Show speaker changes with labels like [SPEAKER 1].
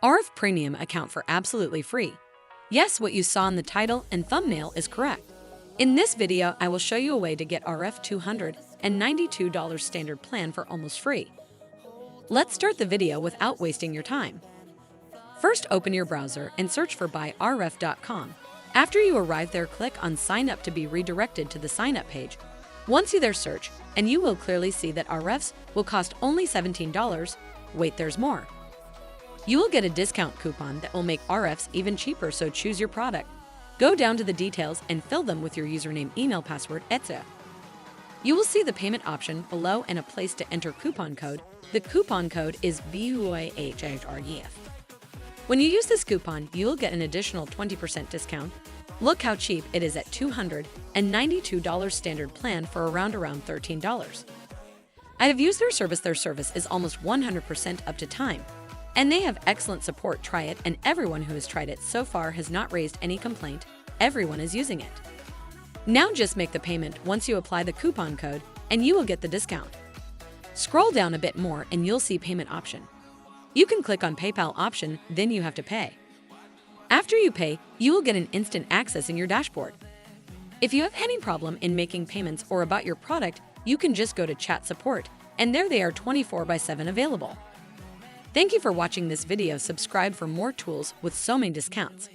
[SPEAKER 1] Ahrefs Premium account for absolutely free. Yes, what you saw in the title and thumbnail is correct. In this video, I will show you a way to get Ahrefs $292 standard plan for almost free. Let's start the video without wasting your time. First, open your browser and search for ahref.com. After you arrive there, click on Sign Up to be redirected to the Sign Up page. Once you there, search, and you will clearly see that Ahrefs will cost only $17. Wait, there's more. You will get a discount coupon that will make Ahrefs even cheaper, so choose your product. Go down to the details and fill them with your username, email, password, etc. You will see the payment option below and a place to enter coupon code. The coupon code is BUAHREF. When you use this coupon, you will get an additional 20% discount. Look how cheap it is at $292 standard plan for around $13. I have used their service. Their service is almost 100% up to time, and they have excellent support. Try it, and everyone who has tried it so far has not raised any complaint. Everyone is using it. Now just make the payment once you apply the coupon code, and you will get the discount. Scroll down a bit more and you'll see payment option. You can click on PayPal option, then you have to pay. After you pay, you will get an instant access in your dashboard. If you have any problem in making payments or about your product, you can just go to chat support, and there they are 24/7 available. Thank you for watching this video. Subscribe for more tools with so many discounts.